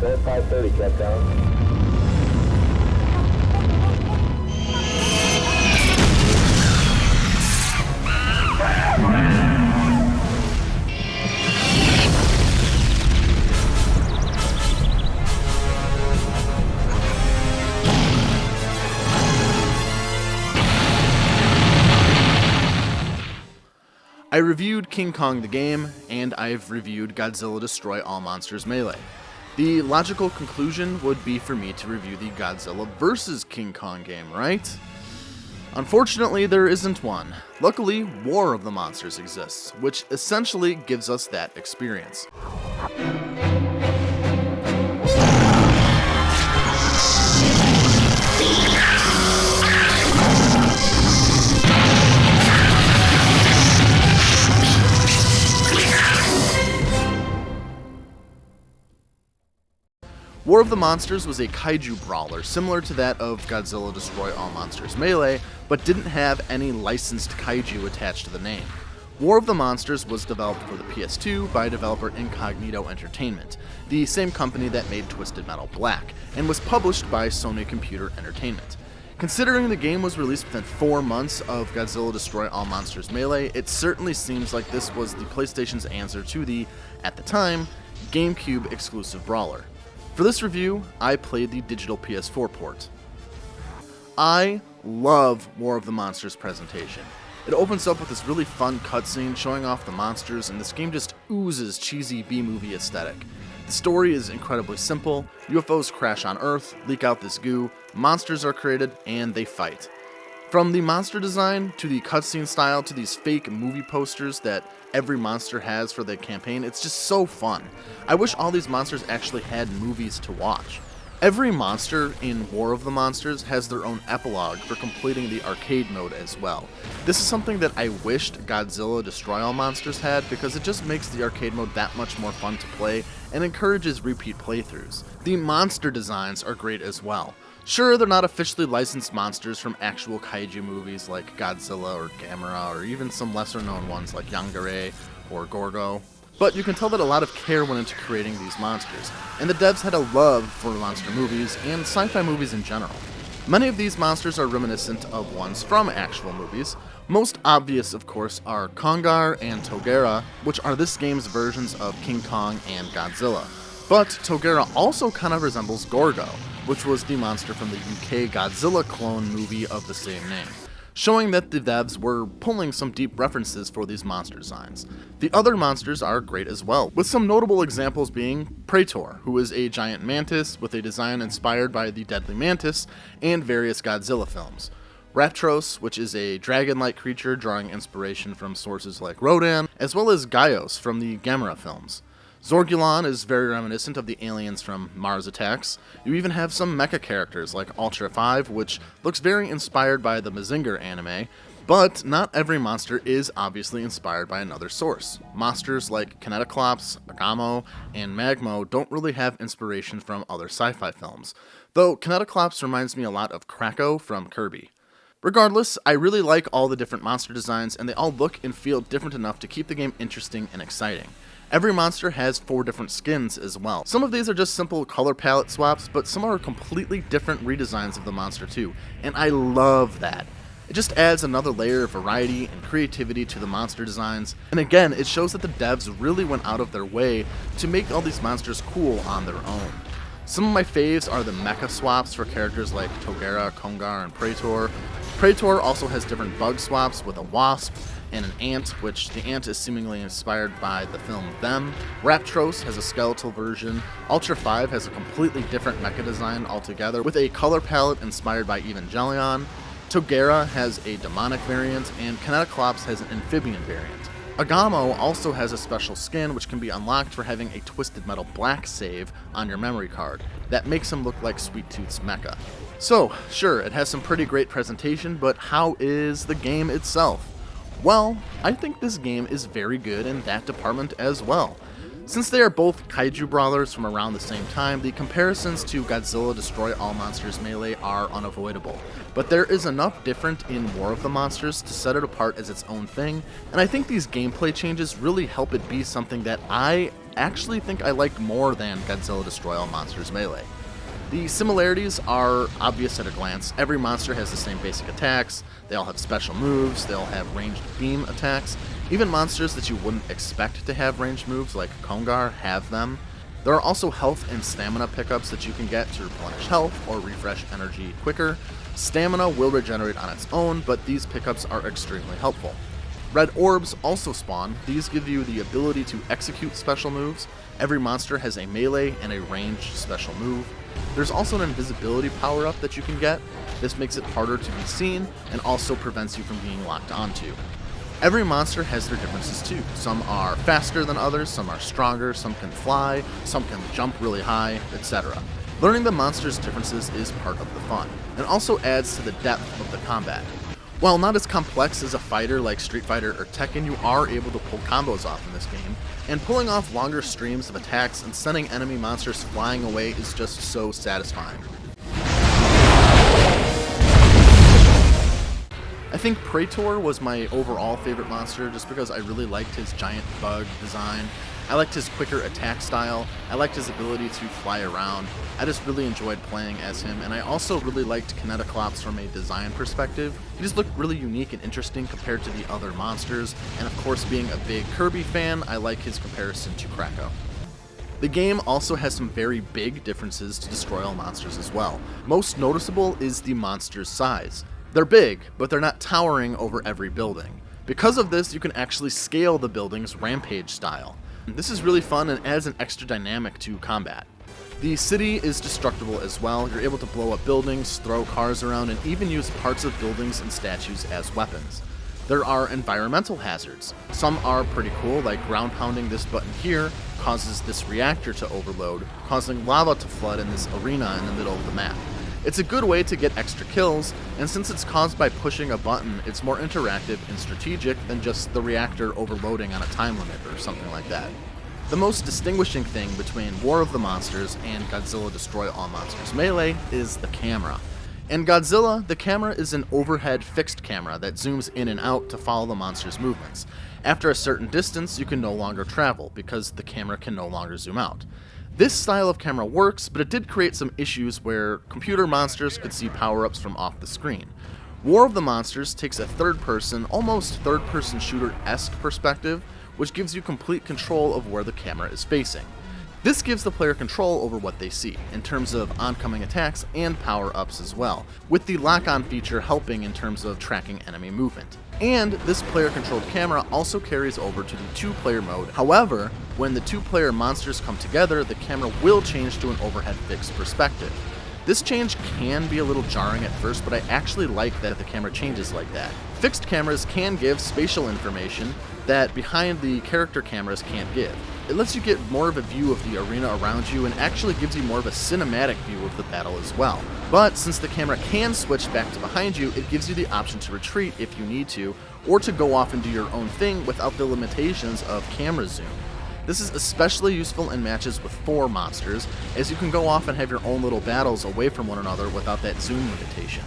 Bed 530, kept down. I reviewed King Kong the game, and I've reviewed Godzilla Destroy All Monsters Melee. The logical conclusion would be for me to review the Godzilla vs. King Kong game, right? Unfortunately, there isn't one. Luckily, War of the Monsters exists, which essentially gives us that experience. War of the Monsters was a kaiju brawler similar to that of Godzilla Destroy All Monsters Melee, but didn't have any licensed kaiju attached to the name. War of the Monsters was developed for the PS2 by developer Incognito Entertainment, the same company that made Twisted Metal Black, and was published by Sony Computer Entertainment. Considering the game was released within 4 months of Godzilla Destroy All Monsters Melee, it certainly seems like this was the PlayStation's answer to the, at the time, GameCube exclusive brawler. For this review, I played the digital PS4 port. I love War of the Monsters presentation. It opens up with this really fun cutscene showing off the monsters, and this game just oozes cheesy B-movie aesthetic. The story is incredibly simple. UFOs crash on Earth, leak out this goo, monsters are created, and they fight. From the monster design, to the cutscene style, to these fake movie posters that every monster has for the campaign, it's just so fun. I wish all these monsters actually had movies to watch. Every monster in War of the Monsters has their own epilogue for completing the arcade mode as well. This is something that I wished Godzilla Destroy All Monsters had, because it just makes the arcade mode that much more fun to play and encourages repeat playthroughs. The monster designs are great as well. Sure, they're not officially licensed monsters from actual kaiju movies like Godzilla or Gamera, or even some lesser known ones like Yangare or Gorgo, but you can tell that a lot of care went into creating these monsters, and the devs had a love for monster movies and sci-fi movies in general. Many of these monsters are reminiscent of ones from actual movies. Most obvious, of course, are Kongar and Togera, which are this game's versions of King Kong and Godzilla. But Togera also kind of resembles Gorgo, which was the monster from the UK Godzilla clone movie of the same name, showing that the devs were pulling some deep references for these monster designs. The other monsters are great as well, with some notable examples being Praetor, who is a giant mantis with a design inspired by the Deadly Mantis and various Godzilla films. Raptros, which is a dragon-like creature drawing inspiration from sources like Rodan, as well as Gaios from the Gamera films. Zorgulon is very reminiscent of the aliens from Mars Attacks. You even have some mecha characters like Ultra 5, which looks very inspired by the Mazinger anime, but not every monster is obviously inspired by another source. Monsters like Kinetoclops, Agamo, and Magmo don't really have inspiration from other sci-fi films, though Kinetoclops reminds me a lot of Krako from Kirby. Regardless, I really like all the different monster designs, and they all look and feel different enough to keep the game interesting and exciting. Every monster has 4 different skins as well. Some of these are just simple color palette swaps, but some are completely different redesigns of the monster too, and I love that. It just adds another layer of variety and creativity to the monster designs, and again, it shows that the devs really went out of their way to make all these monsters cool on their own. Some of my faves are the mecha swaps for characters like Togera, Kongar, and Praetor. Praetor also has different bug swaps with a wasp and an ant, which the ant is seemingly inspired by the film Them. Raptros has a skeletal version. Ultra 5 has a completely different mecha design altogether, with a color palette inspired by Evangelion. Togera has a demonic variant, and Kinetoclops has an amphibian variant. Agamo also has a special skin which can be unlocked for having a Twisted Metal Black save on your memory card. That makes him look like Sweet Tooth's mecha. So, sure, it has some pretty great presentation, but how is the game itself? Well, I think this game is very good in that department as well. Since they are both kaiju brawlers from around the same time, the comparisons to Godzilla Destroy All Monsters Melee are unavoidable. But there is enough different in War of the Monsters to set it apart as its own thing, and I think these gameplay changes really help it be something that I actually think I like more than Godzilla Destroy All Monsters Melee. The similarities are obvious at a glance. Every monster has the same basic attacks, they all have special moves, they all have ranged beam attacks. Even monsters that you wouldn't expect to have ranged moves like Kongar have them. There are also health and stamina pickups that you can get to replenish health or refresh energy quicker. Stamina will regenerate on its own, but these pickups are extremely helpful. Red orbs also spawn. These give you the ability to execute special moves. Every monster has a melee and a ranged special move. There's also an invisibility power-up that you can get. This makes it harder to be seen and also prevents you from being locked onto. Every monster has their differences too. Some are faster than others, some are stronger, some can fly, some can jump really high, etc. Learning the monsters' differences is part of the fun, and also adds to the depth of the combat. While not as complex as a fighter like Street Fighter or Tekken, you are able to pull combos off in this game, and pulling off longer streams of attacks and sending enemy monsters flying away is just so satisfying. I think Praetor was my overall favorite monster just because I really liked his giant bug design. I liked his quicker attack style, I liked his ability to fly around. I just really enjoyed playing as him, and I also really liked Kinetoclops from a design perspective. He just looked really unique and interesting compared to the other monsters, and of course being a big Kirby fan, I like his comparison to Kracko. The game also has some very big differences to Destroy All Monsters as well. Most noticeable is the monster's size. They're big, but they're not towering over every building. Because of this, you can actually scale the buildings rampage style. This is really fun and adds an extra dynamic to combat. The city is destructible as well. You're able to blow up buildings, throw cars around, and even use parts of buildings and statues as weapons. There are environmental hazards. Some are pretty cool, like ground pounding this button here causes this reactor to overload, causing lava to flood in this arena in the middle of the map. It's a good way to get extra kills, and since it's caused by pushing a button, it's more interactive and strategic than just the reactor overloading on a time limit or something like that. The most distinguishing thing between War of the Monsters and Godzilla Destroy All Monsters Melee is the camera. In Godzilla, the camera is an overhead fixed camera that zooms in and out to follow the monster's movements. After a certain distance, you can no longer travel because the camera can no longer zoom out. This style of camera works, but it did create some issues where computer monsters could see power-ups from off the screen. War of the Monsters takes a third-person, almost third-person shooter-esque perspective, which gives you complete control of where the camera is facing. This gives the player control over what they see, in terms of oncoming attacks and power-ups as well, with the lock-on feature helping in terms of tracking enemy movement. And this player-controlled camera also carries over to the two-player mode. However, when the two-player monsters come together, the camera will change to an overhead fixed perspective. This change can be a little jarring at first, but I actually like that the camera changes like that. Fixed cameras can give spatial information that behind the character cameras can't give. It lets you get more of a view of the arena around you and actually gives you more of a cinematic view of the battle as well. But since the camera can switch back to behind you, it gives you the option to retreat if you need to, or to go off and do your own thing without the limitations of camera zoom. This is especially useful in matches with 4 monsters, as you can go off and have your own little battles away from one another without that zoom limitation.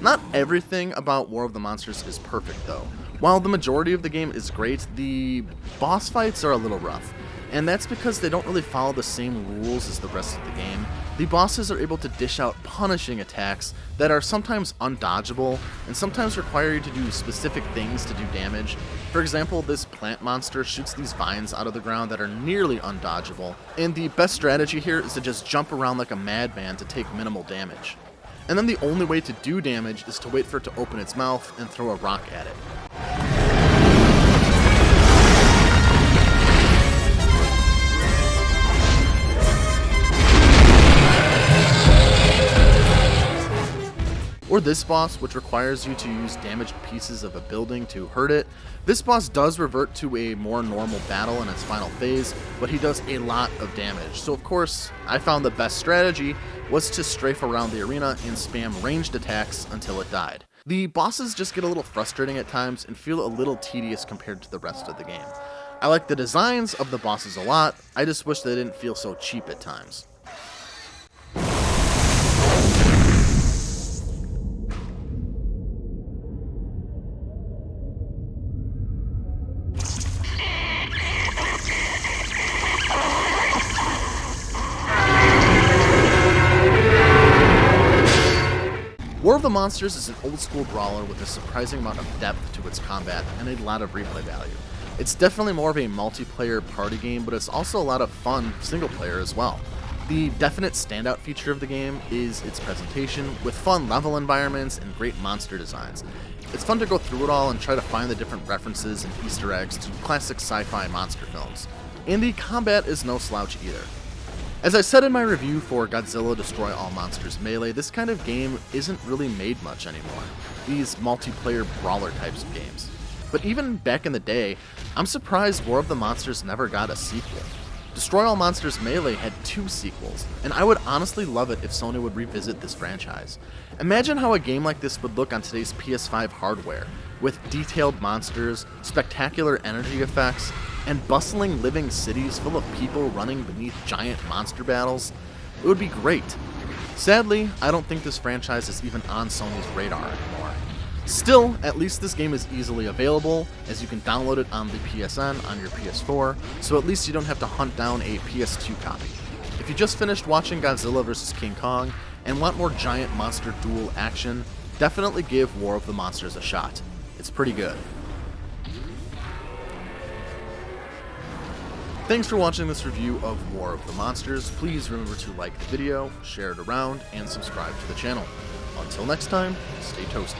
Not everything about War of the Monsters is perfect though. While the majority of the game is great, the boss fights are a little rough, and that's because they don't really follow the same rules as the rest of the game. The bosses are able to dish out punishing attacks that are sometimes undodgeable, and sometimes require you to do specific things to do damage. For example, this plant monster shoots these vines out of the ground that are nearly undodgeable, and the best strategy here is to just jump around like a madman to take minimal damage. And then the only way to do damage is to wait for it to open its mouth and throw a rock at it. Or this boss, which requires you to use damaged pieces of a building to hurt it. This boss does revert to a more normal battle in its final phase, but he does a lot of damage. So of course, I found the best strategy was to strafe around the arena and spam ranged attacks until it died. The bosses just get a little frustrating at times and feel a little tedious compared to the rest of the game. I like the designs of the bosses a lot, I just wish they didn't feel so cheap at times. War of the Monsters is an old-school brawler with a surprising amount of depth to its combat and a lot of replay value. It's definitely more of a multiplayer party game, but it's also a lot of fun single-player as well. The definite standout feature of the game is its presentation, with fun level environments and great monster designs. It's fun to go through it all and try to find the different references and Easter eggs to classic sci-fi monster films. And the combat is no slouch either. As I said in my review for Godzilla Destroy All Monsters Melee, this kind of game isn't really made much anymore, these multiplayer brawler types of games. But even back in the day, I'm surprised War of the Monsters never got a sequel. Destroy All Monsters Melee had 2 sequels, and I would honestly love it if Sony would revisit this franchise. Imagine how a game like this would look on today's PS5 hardware, with detailed monsters, spectacular energy effects, and bustling living cities full of people running beneath giant monster battles. It would be great. Sadly, I don't think this franchise is even on Sony's radar anymore. Still, at least this game is easily available, as you can download it on the PSN on your PS4, so at least you don't have to hunt down a PS2 copy. If you just finished watching Godzilla vs. King Kong and want more giant monster duel action, definitely give War of the Monsters a shot. It's pretty good. Thanks for watching this review of War of the Monsters. Please remember to like the video, share it around, and subscribe to the channel. Until next time, stay toasty.